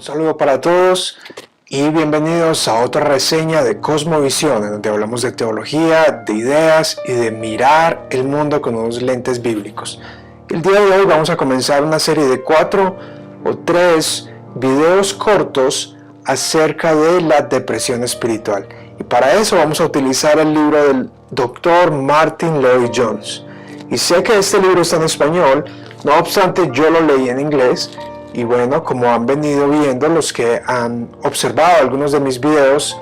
Un saludo para todos y bienvenidos a otra reseña de Cosmovisión, en donde hablamos de teología, de ideas y de mirar el mundo con unos lentes bíblicos. El día de hoy vamos a comenzar una serie de 4 o 3 videos cortos acerca de la depresión espiritual. Y para eso vamos a utilizar el libro del Dr. Martyn Lloyd-Jones. Y sé que este libro está en español, no obstante yo lo leí en inglés. Y bueno, como han venido viendo los que han observado algunos de mis videos,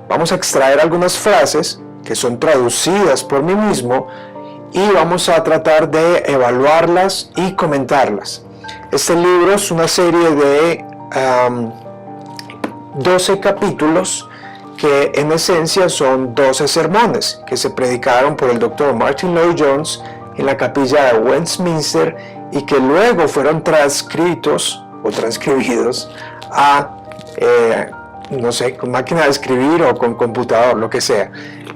vamos a extraer algunas frases que son traducidas por mí mismo y vamos a tratar de evaluarlas y comentarlas. Este libro es una serie de 12 capítulos que en esencia son 12 sermones que se predicaron por el Dr. Martyn Lloyd-Jones en la capilla de Westminster y que luego fueron transcritos o transcribidos a, no sé, con máquina de escribir o con computador, lo que sea.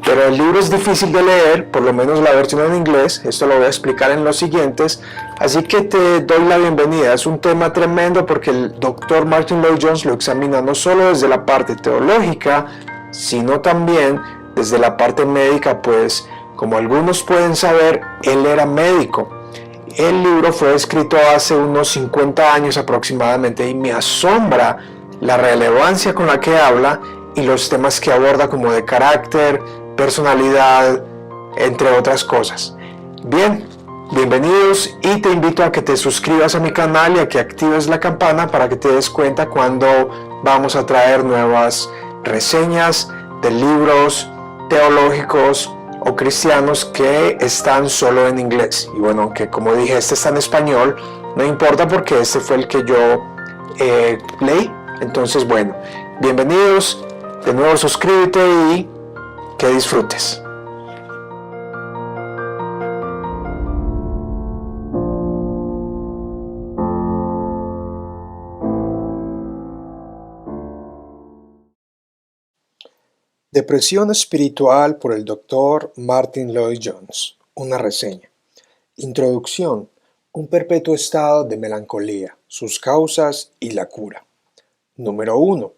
Pero el libro es difícil de leer, por lo menos la versión en inglés, esto lo voy a explicar en los siguientes, así que te doy la bienvenida. Es un tema tremendo porque el Dr. Martyn Lloyd-Jones lo examina no solo desde la parte teológica, sino también desde la parte médica, pues como algunos pueden saber, él era médico. El libro fue escrito hace unos 50 años aproximadamente y me asombra la relevancia con la que habla y los temas que aborda como de carácter, personalidad, entre otras cosas. Bien, bienvenidos y te invito a que te suscribas a mi canal y a que actives la campana para que te des cuenta cuando vamos a traer nuevas reseñas de libros teológicos o cristianos que están solo en inglés. Y bueno, aunque como dije, este está en español, no importa porque este fue el que yo leí. Entonces, bueno, bienvenidos, de nuevo suscríbete y que disfrutes. Depresión espiritual por el Dr. Martyn Lloyd-Jones. Una reseña. Introducción. Un perpetuo estado de melancolía, sus causas y la cura. Número 1.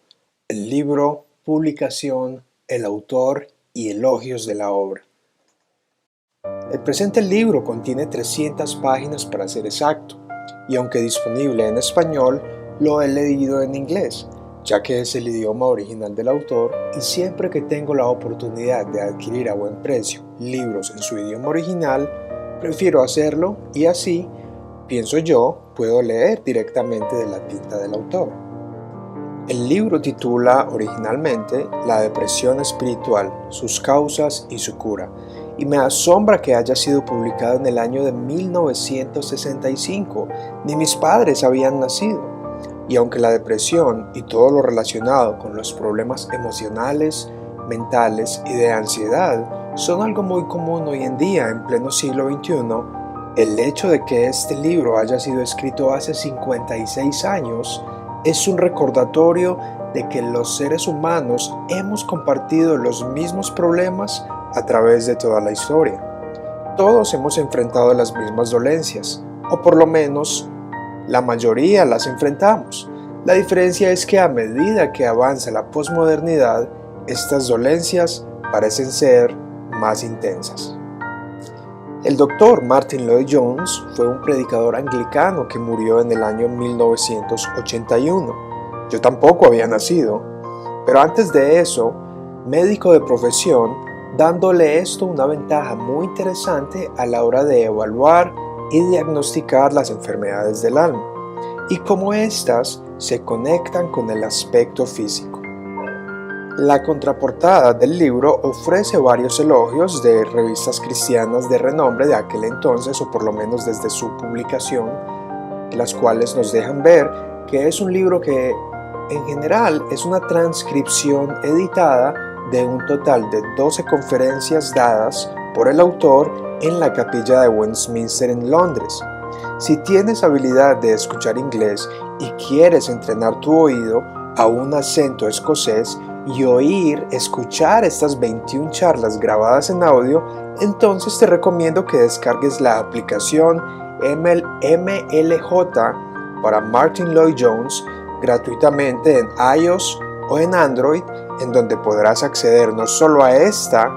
El libro, publicación, el autor y elogios de la obra. El presente libro contiene 300 páginas para ser exacto, y aunque disponible en español, lo he leído en inglés, ya que es el idioma original del autor y siempre que tengo la oportunidad de adquirir a buen precio libros en su idioma original, prefiero hacerlo y así, pienso yo, puedo leer directamente de la tinta del autor. El libro titula originalmente La depresión espiritual, sus causas y su cura, y me asombra que haya sido publicado en el año de 1965, ni mis padres habían nacido. Y aunque la depresión y todo lo relacionado con los problemas emocionales, mentales y de ansiedad son algo muy común hoy en día en pleno siglo XXI, el hecho de que este libro haya sido escrito hace 56 años es un recordatorio de que los seres humanos hemos compartido los mismos problemas a través de toda la historia. Todos hemos enfrentado las mismas dolencias, o por lo menos la mayoría las enfrentamos. La diferencia es que a medida que avanza la posmodernidad, estas dolencias parecen ser más intensas. El Dr. Martyn Lloyd-Jones fue un predicador anglicano que murió en el año 1981. Yo tampoco había nacido, pero antes de eso, médico de profesión, dándole esto una ventaja muy interesante a la hora de evaluar y diagnosticar las enfermedades del alma, y cómo éstas se conectan con el aspecto físico. La contraportada del libro ofrece varios elogios de revistas cristianas de renombre de aquel entonces, o por lo menos desde su publicación, las cuales nos dejan ver que es un libro que en general es una transcripción editada de un total de 12 conferencias dadas por el autor en la capilla de Westminster en Londres. Si tienes habilidad de escuchar inglés y quieres entrenar tu oído a un acento escocés y escuchar estas 21 charlas grabadas en audio, entonces te recomiendo que descargues la aplicación MLJ para Martyn Lloyd-Jones gratuitamente en iOS o en Android, en donde podrás acceder no solo a esta,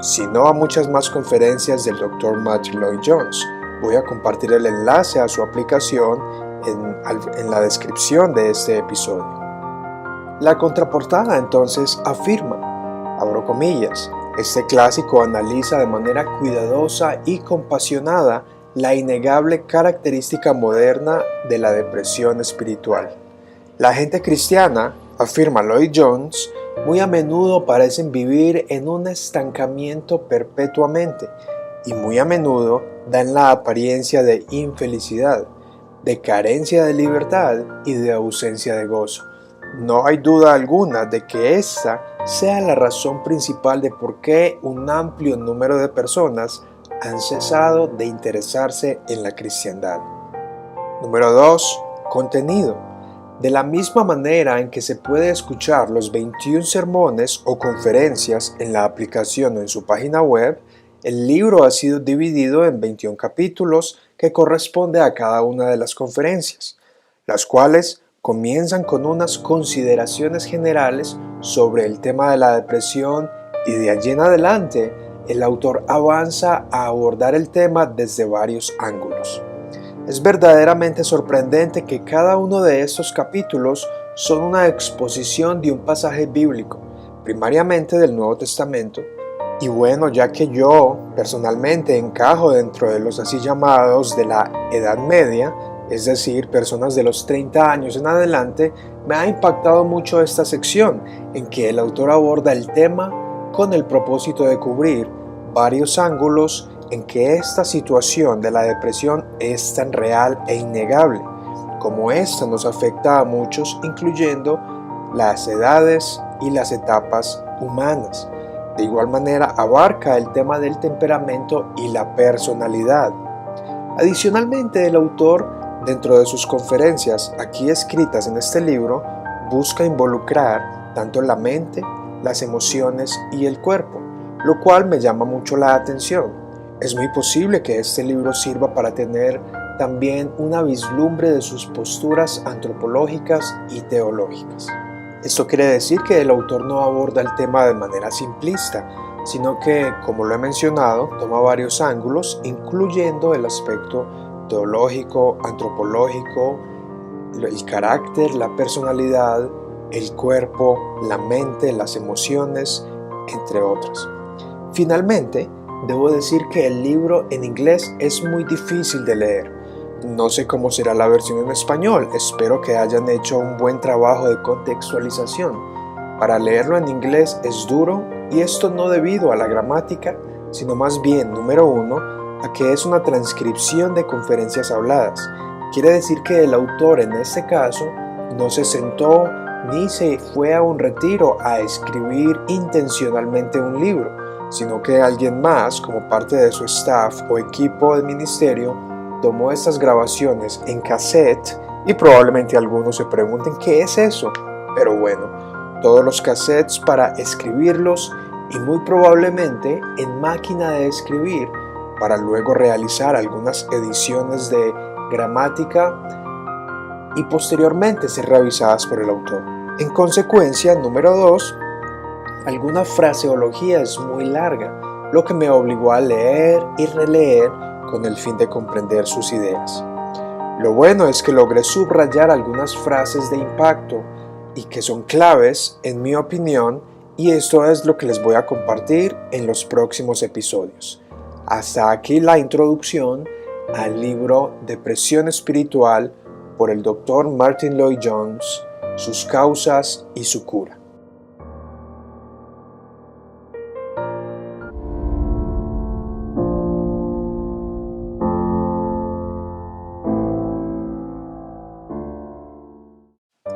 sino a muchas más conferencias del Dr. Martyn Lloyd-Jones. Voy a compartir el enlace a su aplicación en la descripción de este episodio. La contraportada entonces afirma, abro comillas, este clásico analiza de manera cuidadosa y compasionada la innegable característica moderna de la depresión espiritual. La gente cristiana, afirma Lloyd-Jones, muy a menudo parecen vivir en un estancamiento perpetuamente y muy a menudo dan la apariencia de infelicidad, de carencia de libertad y de ausencia de gozo. No hay duda alguna de que esta sea la razón principal de por qué un amplio número de personas han cesado de interesarse en la cristiandad. Número 2. Contenido. De la misma manera en que se puede escuchar los 21 sermones o conferencias en la aplicación o en su página web, el libro ha sido dividido en 21 capítulos que corresponde a cada una de las conferencias, las cuales comienzan con unas consideraciones generales sobre el tema de la depresión y de allí en adelante el autor avanza a abordar el tema desde varios ángulos. Es verdaderamente sorprendente que cada uno de estos capítulos son una exposición de un pasaje bíblico, primariamente del Nuevo Testamento. Y bueno, ya que yo personalmente encajo dentro de los así llamados de la Edad Media, es decir, personas de los 30 años en adelante, me ha impactado mucho esta sección en que el autor aborda el tema con el propósito de cubrir varios ángulos en que esta situación de la depresión es tan real e innegable, como esta nos afecta a muchos, incluyendo las edades y las etapas humanas. De igual manera, abarca el tema del temperamento y la personalidad. Adicionalmente, el autor, dentro de sus conferencias aquí escritas en este libro, busca involucrar tanto la mente, las emociones y el cuerpo, lo cual me llama mucho la atención. Es muy posible que este libro sirva para tener también una vislumbre de sus posturas antropológicas y teológicas. Esto quiere decir que el autor no aborda el tema de manera simplista, sino que, como lo he mencionado, toma varios ángulos, incluyendo el aspecto teológico, antropológico, el carácter, la personalidad, el cuerpo, la mente, las emociones, entre otros. Finalmente, debo decir que el libro en inglés es muy difícil de leer. No sé cómo será la versión en español, espero que hayan hecho un buen trabajo de contextualización. Para leerlo en inglés es duro, y esto no debido a la gramática, sino más bien, número 1, a que es una transcripción de conferencias habladas. Quiere decir que el autor en este caso no se sentó ni se fue a un retiro a escribir intencionalmente un libro, sino que alguien más, como parte de su staff o equipo de ministerio, tomó estas grabaciones en cassette y probablemente algunos se pregunten ¿qué es eso? Pero bueno, todos los cassettes para escribirlos y muy probablemente en máquina de escribir para luego realizar algunas ediciones de gramática y posteriormente ser revisadas por el autor. En consecuencia, número 2, alguna fraseología es muy larga, lo que me obligó a leer y releer con el fin de comprender sus ideas. Lo bueno es que logré subrayar algunas frases de impacto y que son claves, en mi opinión, y esto es lo que les voy a compartir en los próximos episodios. Hasta aquí la introducción al libro Depresión Espiritual por el Dr. Martyn Lloyd-Jones, sus causas y su cura.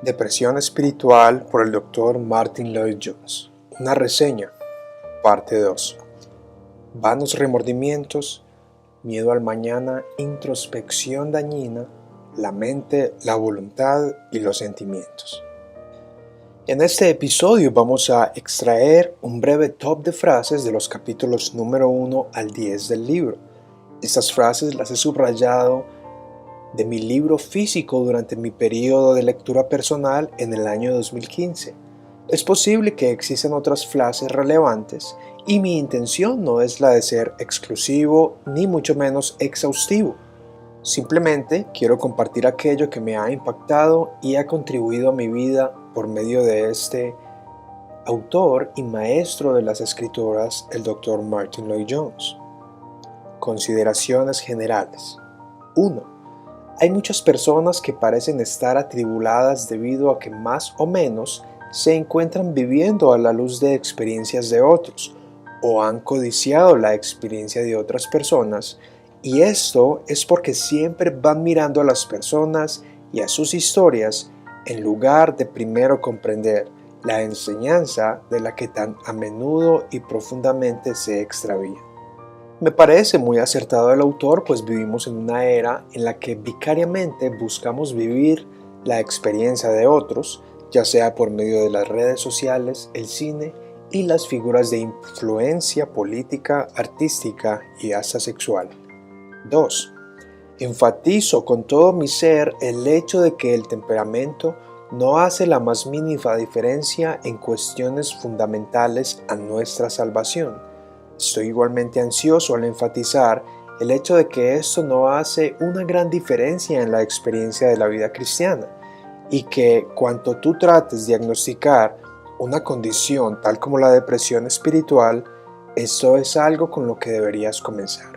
Depresión Espiritual por el Dr. Martyn Lloyd-Jones. Una reseña, parte 2. Vanos remordimientos, miedo al mañana, introspección dañina, la mente, la voluntad y los sentimientos. En este episodio vamos a extraer un breve top de frases de los capítulos número 1 al 10 del libro. Estas frases las he subrayado de mi libro físico durante mi periodo de lectura personal en el año 2015. Es posible que existan otras frases relevantes y mi intención no es la de ser exclusivo ni mucho menos exhaustivo. Simplemente quiero compartir aquello que me ha impactado y ha contribuido a mi vida por medio de este autor y maestro de las escritoras, el Dr. Martyn Lloyd-Jones. Consideraciones generales. 1. Hay muchas personas que parecen estar atribuladas debido a que más o menos se encuentran viviendo a la luz de experiencias de otros o han codiciado la experiencia de otras personas, y esto es porque siempre van mirando a las personas y a sus historias en lugar de primero comprender la enseñanza de la que tan a menudo y profundamente se extravía. Me parece muy acertado el autor, pues vivimos en una era en la que vicariamente buscamos vivir la experiencia de otros, ya sea por medio de las redes sociales, el cine y las figuras de influencia política, artística y hasta sexual. 2. Enfatizo con todo mi ser el hecho de que el temperamento no hace la más mínima diferencia en cuestiones fundamentales a nuestra salvación. Estoy igualmente ansioso al enfatizar el hecho de que esto no hace una gran diferencia en la experiencia de la vida cristiana y que cuanto tú trates de diagnosticar una condición tal como la depresión espiritual, esto es algo con lo que deberías comenzar.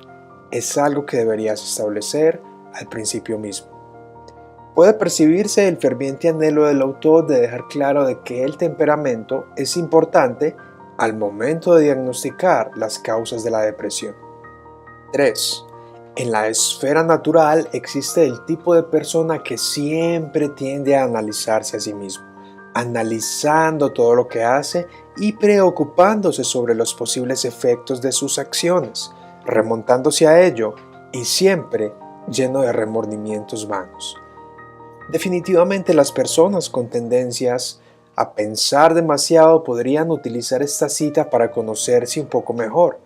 Es algo que deberías establecer al principio mismo. Puede percibirse el ferviente anhelo del autor de dejar claro de que el temperamento es importante al momento de diagnosticar las causas de la depresión. 3. En la esfera natural existe el tipo de persona que siempre tiende a analizarse a sí mismo, analizando todo lo que hace y preocupándose sobre los posibles efectos de sus acciones, remontándose a ello y siempre lleno de remordimientos vanos. Definitivamente las personas con tendencias a pensar demasiado podrían utilizar esta cita para conocerse un poco mejor.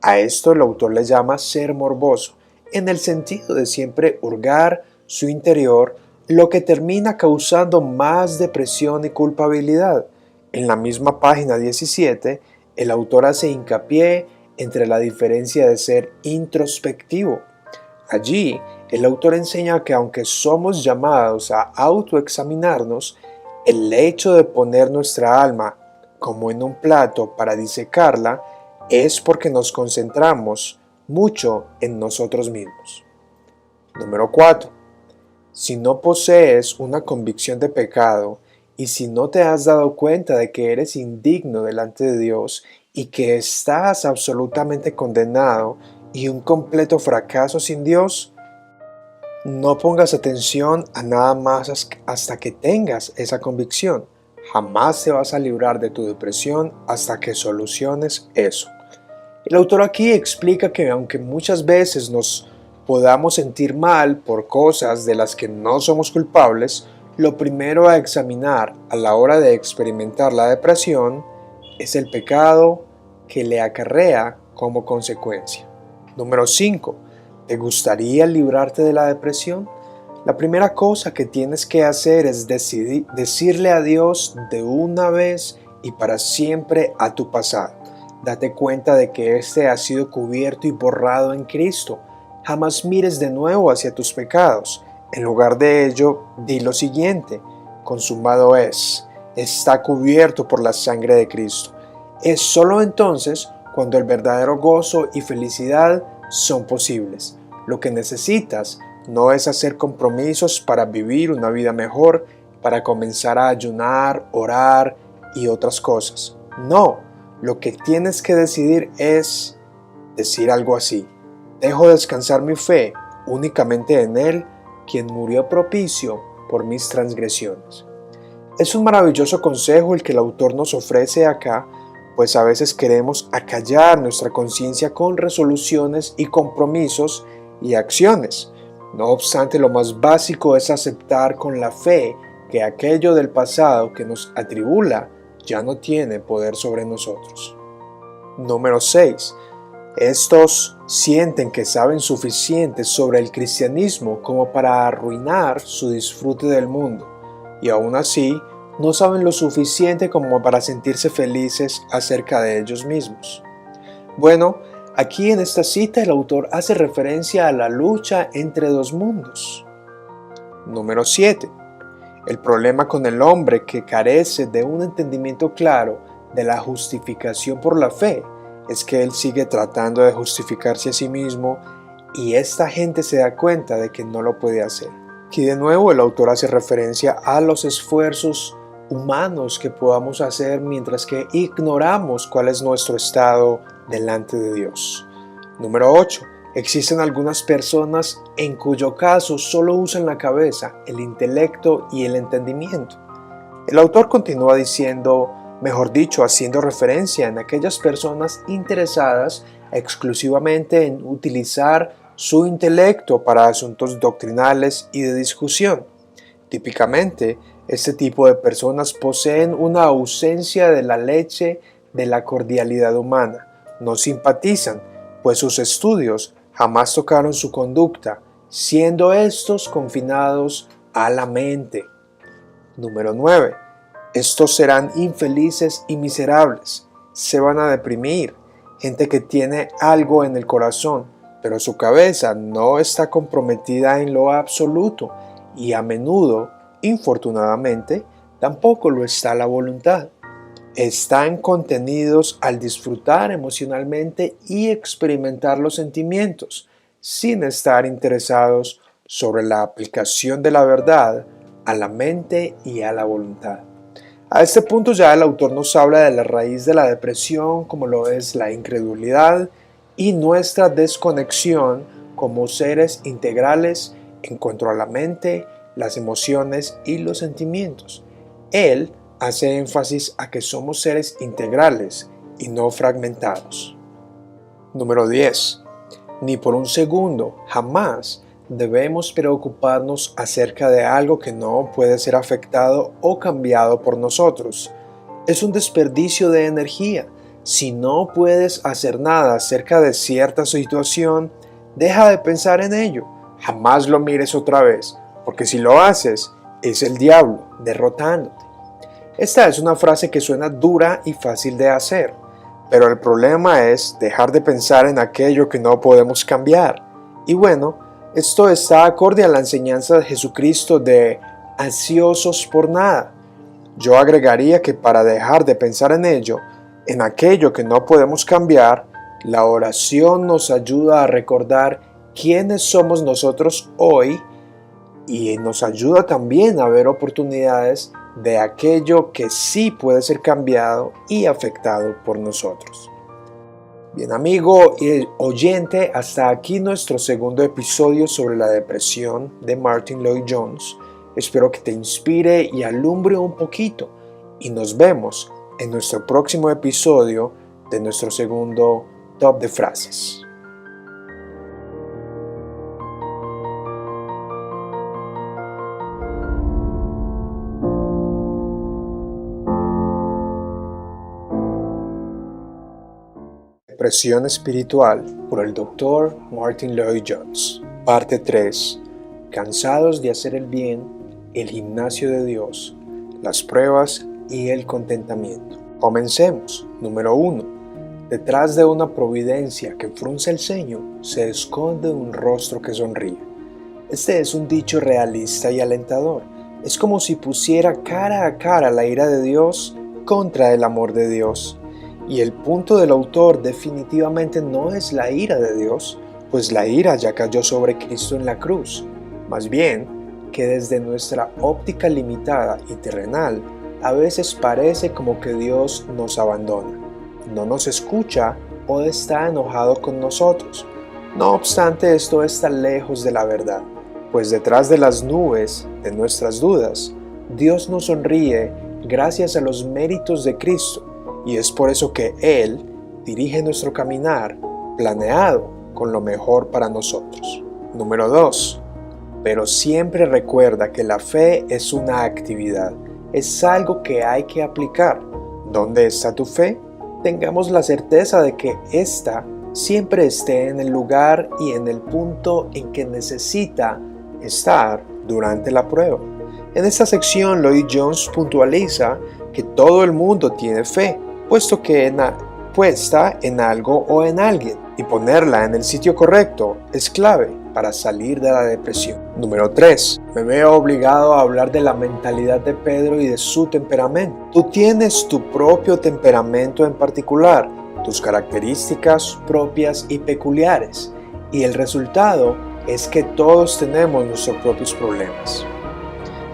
A esto el autor le llama ser morboso, en el sentido de siempre hurgar su interior, lo que termina causando más depresión y culpabilidad. En la misma página 17, el autor hace hincapié entre la diferencia de ser introspectivo. Allí, el autor enseña que aunque somos llamados a autoexaminarnos, el hecho de poner nuestra alma como en un plato para disecarla es porque nos concentramos mucho en nosotros mismos. Número 4. Si no posees una convicción de pecado y si no te has dado cuenta de que eres indigno delante de Dios y que estás absolutamente condenado y un completo fracaso sin Dios, no pongas atención a nada más hasta que tengas esa convicción. Jamás te vas a librar de tu depresión hasta que soluciones eso. El autor aquí explica que aunque muchas veces nos podamos sentir mal por cosas de las que no somos culpables, lo primero a examinar a la hora de experimentar la depresión es el pecado que le acarrea como consecuencia. Número 5. ¿Te gustaría librarte de la depresión? La primera cosa que tienes que hacer es decirle adiós de una vez y para siempre a tu pasado. Date cuenta de que este ha sido cubierto y borrado en Cristo. Jamás mires de nuevo hacia tus pecados. En lugar de ello, di lo siguiente: consumado es, está cubierto por la sangre de Cristo. Es solo entonces cuando el verdadero gozo y felicidad son posibles. Lo que necesitas no es hacer compromisos para vivir una vida mejor, para comenzar a ayunar, orar y otras cosas. No, lo que tienes que decidir es decir algo así: dejo descansar mi fe únicamente en Él, quien murió propicio por mis transgresiones. Es un maravilloso consejo el que el autor nos ofrece acá, pues a veces queremos acallar nuestra conciencia con resoluciones y compromisos y acciones. No obstante, lo más básico es aceptar con la fe que aquello del pasado que nos atribula ya no tiene poder sobre nosotros. Número 6. Estos sienten que saben suficiente sobre el cristianismo como para arruinar su disfrute del mundo, y aún así no saben lo suficiente como para sentirse felices acerca de ellos mismos. Bueno, aquí en esta cita el autor hace referencia a la lucha entre dos mundos. Número 7. El problema con el hombre que carece de un entendimiento claro de la justificación por la fe es que él sigue tratando de justificarse a sí mismo y esta gente se da cuenta de que no lo puede hacer. Aquí de nuevo el autor hace referencia a los esfuerzos humanos que podamos hacer mientras que ignoramos cuál es nuestro estado delante de Dios. Número 8. Existen algunas personas en cuyo caso solo usan la cabeza, el intelecto y el entendimiento. El autor continúa diciendo, mejor dicho, haciendo referencia en aquellas personas interesadas exclusivamente en utilizar su intelecto para asuntos doctrinales y de discusión. Típicamente, este tipo de personas poseen una ausencia de la leche de la cordialidad humana. No simpatizan, pues sus estudios jamás tocaron su conducta, siendo estos confinados a la mente. Número 9. Estos serán infelices y miserables, se van a deprimir, gente que tiene algo en el corazón, pero su cabeza no está comprometida en lo absoluto y a menudo, infortunadamente, tampoco lo está la voluntad. Están contenidos al disfrutar emocionalmente y experimentar los sentimientos, sin estar interesados sobre la aplicación de la verdad a la mente y a la voluntad. A este punto ya el autor nos habla de la raíz de la depresión, como lo es la incredulidad y nuestra desconexión como seres integrales en cuanto a la mente, las emociones y los sentimientos. Él hace énfasis a que somos seres integrales y no fragmentados. Número 10. Ni por un segundo, jamás, debemos preocuparnos acerca de algo que no puede ser afectado o cambiado por nosotros. Es un desperdicio de energía. Si no puedes hacer nada acerca de cierta situación, deja de pensar en ello. Jamás lo mires otra vez, porque si lo haces, es el diablo derrotándote. Esta es una frase que suena dura y fácil de hacer, pero el problema es dejar de pensar en aquello que no podemos cambiar. Y bueno, esto está acorde a la enseñanza de Jesucristo de ansiosos por nada. Yo agregaría que para dejar de pensar en ello, en aquello que no podemos cambiar, la oración nos ayuda a recordar quiénes somos nosotros hoy y nos ayuda también a ver oportunidades de aquello que sí puede ser cambiado y afectado por nosotros. Bien, amigo y oyente, hasta aquí nuestro segundo episodio sobre la depresión de Martyn Lloyd-Jones. Espero que te inspire y alumbre un poquito y nos vemos en nuestro próximo episodio de nuestro segundo Top de Frases. Depresión espiritual por el Dr. Martyn Lloyd-Jones. Parte 3. Cansados de hacer el bien, el gimnasio de Dios, las pruebas y el contentamiento. Comencemos. Número 1. Detrás de una providencia que frunce el ceño, se esconde un rostro que sonríe. Este es un dicho realista y alentador. Es como si pusiera cara a cara la ira de Dios contra el amor de Dios. Y el punto del autor definitivamente no es la ira de Dios, pues la ira ya cayó sobre Cristo en la cruz. Más bien, que desde nuestra óptica limitada y terrenal, a veces parece como que Dios nos abandona, no nos escucha o está enojado con nosotros. No obstante, esto está lejos de la verdad, pues detrás de las nubes de nuestras dudas, Dios nos sonríe gracias a los méritos de Cristo. Y es por eso que Él dirige nuestro caminar planeado con lo mejor para nosotros. Número 2. Pero siempre recuerda que la fe es una actividad, es algo que hay que aplicar. ¿Dónde está tu fe? Tengamos la certeza de que ésta siempre esté en el lugar y en el punto en que necesita estar durante la prueba. En esta sección, Lloyd Jones puntualiza que todo el mundo tiene fe, puesto que puesta en algo o en alguien, y ponerla en el sitio correcto es clave para salir de la depresión. Número 3. Me veo obligado a hablar de la mentalidad de Pedro y de su temperamento. Tú tienes tu propio temperamento en particular, tus características propias y peculiares, y el resultado es que todos tenemos nuestros propios problemas.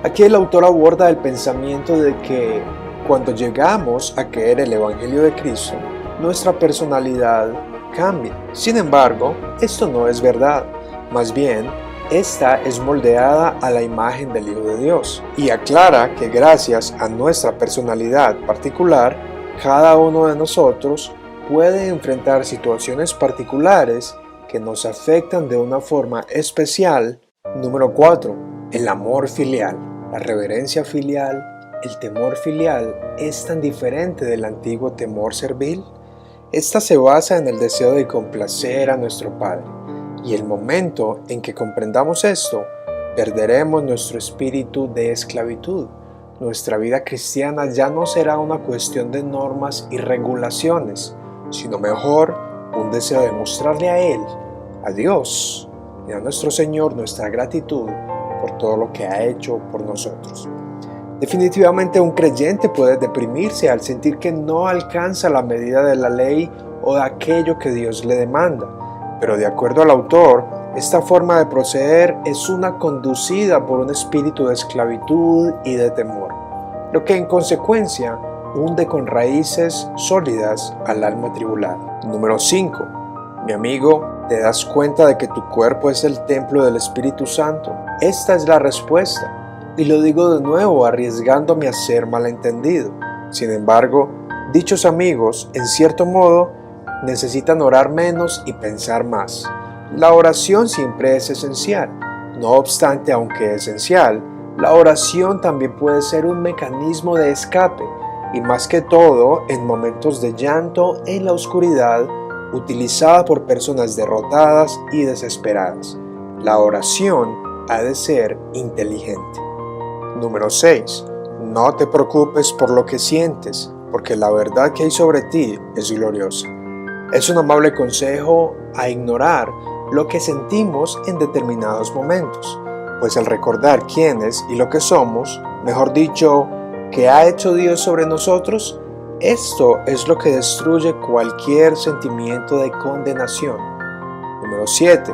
Aquí el autor aborda el pensamiento de que cuando llegamos a creer el Evangelio de Cristo, nuestra personalidad cambia. Sin embargo, esto no es verdad. Más bien, esta es moldeada a la imagen del Hijo de Dios, y aclara que gracias a nuestra personalidad particular, cada uno de nosotros puede enfrentar situaciones particulares que nos afectan de una forma especial. Número 4. El amor filial. La reverencia filial, el temor filial es tan diferente del antiguo temor servil. Esta se basa en el deseo de complacer a nuestro Padre, y el momento en que comprendamos esto, perderemos nuestro espíritu de esclavitud. Nuestra vida cristiana ya no será una cuestión de normas y regulaciones, sino mejor un deseo de mostrarle a Él, a Dios y a nuestro Señor nuestra gratitud por todo lo que ha hecho por nosotros. Definitivamente un creyente puede deprimirse al sentir que no alcanza la medida de la ley o de aquello que Dios le demanda, pero de acuerdo al autor, esta forma de proceder es una conducida por un espíritu de esclavitud y de temor, lo que en consecuencia hunde con raíces sólidas al alma atribulada. Número 5. Mi amigo, ¿te das cuenta de que tu cuerpo es el templo del Espíritu Santo? Esta es la respuesta. Y lo digo de nuevo arriesgándome a ser malentendido. Sin embargo, dichos amigos, en cierto modo, necesitan orar menos y pensar más. La oración siempre es esencial. No obstante, aunque esencial, la oración también puede ser un mecanismo de escape, y más que todo en momentos de llanto en la oscuridad, utilizada por personas derrotadas y desesperadas. La oración ha de ser inteligente. Número 6. No te preocupes por lo que sientes, porque la verdad que hay sobre ti es gloriosa. Es un amable consejo a ignorar lo que sentimos en determinados momentos, pues al recordar quiénes y lo que somos, mejor dicho, que ha hecho Dios sobre nosotros, esto es lo que destruye cualquier sentimiento de condenación. Número 7.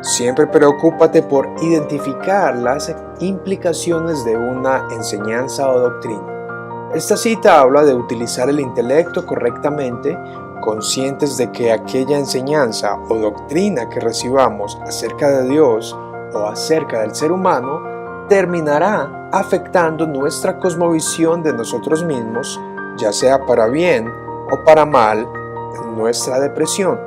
Siempre preocúpate por identificar las implicaciones de una enseñanza o doctrina. Esta cita habla de utilizar el intelecto correctamente, conscientes de que aquella enseñanza o doctrina que recibamos acerca de Dios o acerca del ser humano terminará afectando nuestra cosmovisión de nosotros mismos, ya sea para bien o para mal, en nuestra depresión.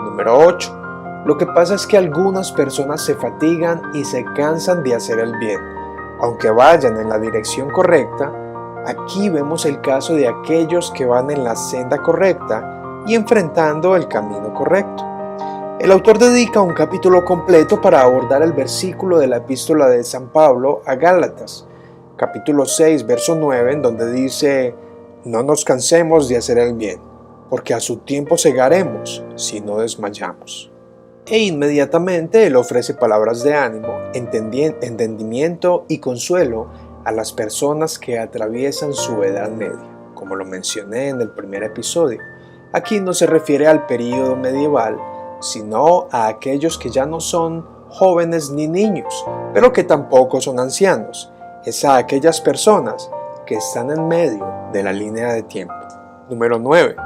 Número 8. Lo que pasa es que algunas personas se fatigan y se cansan de hacer el bien. Aunque vayan en la dirección correcta, aquí vemos el caso de aquellos que van en la senda correcta y enfrentando el camino correcto. El autor dedica un capítulo completo para abordar el versículo de la epístola de San Pablo a Gálatas, capítulo 6, verso 9, en donde dice: no nos cansemos de hacer el bien, porque a su tiempo segaremos si no desmayamos. E inmediatamente él ofrece palabras de ánimo, entendimiento y consuelo a las personas que atraviesan su edad media, como lo mencioné en el primer episodio. Aquí no se refiere al período medieval, sino a aquellos que ya no son jóvenes ni niños, pero que tampoco son ancianos. Es a aquellas personas que están en medio de la línea de tiempo. Número 9.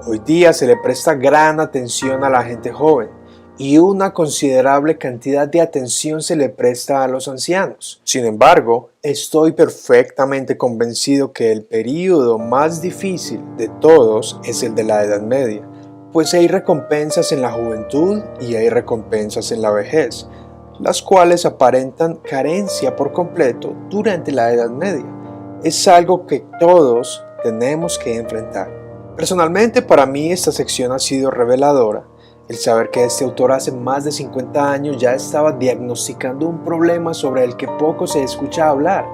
Hoy día se le presta gran atención a la gente joven, y una considerable cantidad de atención se le presta a los ancianos. Sin embargo, estoy perfectamente convencido que el período más difícil de todos es el de la Edad Media, pues hay recompensas en la juventud y hay recompensas en la vejez, las cuales aparentan carencia por completo durante la Edad Media. Es algo que todos tenemos que enfrentar. Personalmente, para mí esta sección ha sido reveladora. El saber que este autor hace más de 50 años ya estaba diagnosticando un problema sobre el que poco se escucha hablar,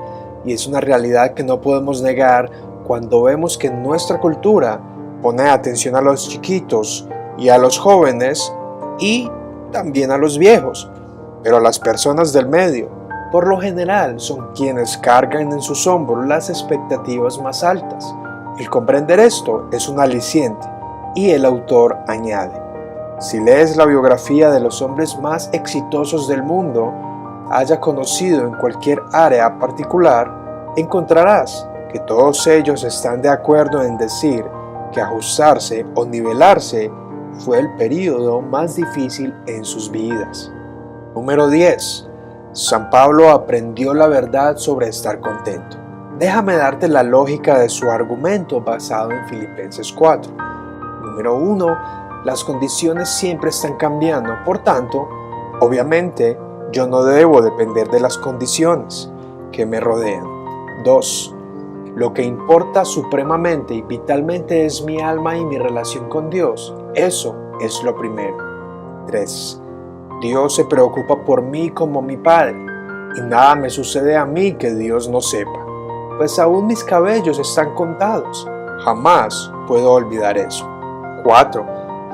y es una realidad que no podemos negar cuando vemos que nuestra cultura pone atención a los chiquitos y a los jóvenes y también a los viejos, pero las personas del medio, por lo general, son quienes cargan en sus hombros las expectativas más altas. El comprender esto es un aliciente, y el autor añade: si lees la biografía de los hombres más exitosos del mundo, haya conocido en cualquier área particular, encontrarás que todos ellos están de acuerdo en decir que ajustarse o nivelarse fue el período más difícil en sus vidas. Número 10. San Pablo aprendió la verdad sobre estar contento. Déjame darte la lógica de su argumento basado en Filipenses 4. Número 1. Las condiciones siempre están cambiando, por tanto, obviamente, yo no debo depender de las condiciones que me rodean. 2. Lo que importa supremamente y vitalmente es mi alma y mi relación con Dios. Eso es lo primero. 3. Dios se preocupa por mí como mi Padre, y nada me sucede a mí que Dios no sepa, pues aún mis cabellos están contados. Jamás puedo olvidar eso. 4.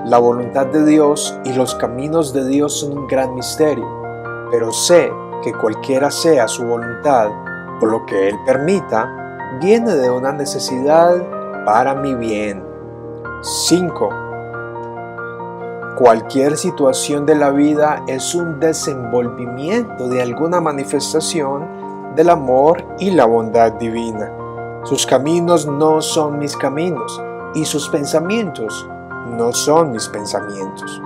La voluntad de Dios y los caminos de Dios son un gran misterio, pero sé que cualquiera sea su voluntad o lo que Él permita, viene de una necesidad para mi bien. 5. Cualquier situación de la vida es un desenvolvimiento de alguna manifestación del amor y la bondad divina. Sus caminos no son mis caminos y sus pensamientos no son mis pensamientos.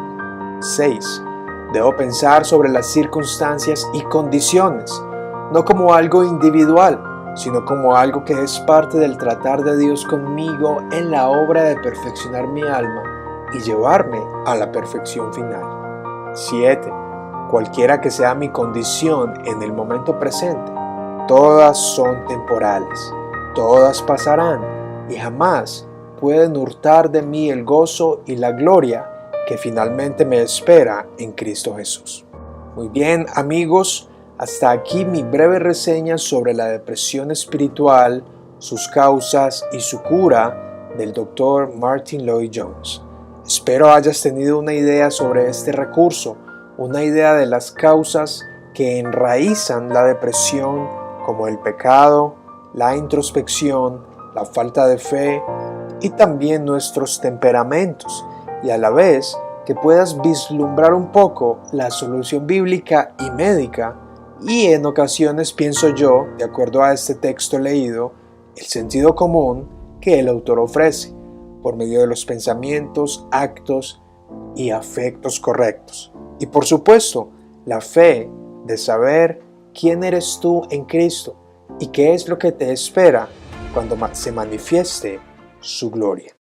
6. Debo pensar sobre las circunstancias y condiciones, no como algo individual, sino como algo que es parte del tratar de Dios conmigo en la obra de perfeccionar mi alma y llevarme a la perfección final. 7. Cualquiera que sea mi condición en el momento presente, todas son temporales, todas pasarán y jamás pueden hurtar de mí el gozo y la gloria que finalmente me espera en Cristo Jesús. Muy bien, amigos, hasta aquí mi breve reseña sobre la depresión espiritual, sus causas y su cura del Dr. Martyn Lloyd-Jones. Espero hayas tenido una idea sobre este recurso, una idea de las causas que enraizan la depresión, como el pecado, la introspección, la falta de fe y también nuestros temperamentos, y a la vez que puedas vislumbrar un poco la solución bíblica y médica y en ocasiones, pienso yo, de acuerdo a este texto leído, el sentido común que el autor ofrece por medio de los pensamientos, actos y afectos correctos. Y por supuesto, la fe de saber quién eres tú en Cristo y qué es lo que te espera cuando se manifieste su gloria.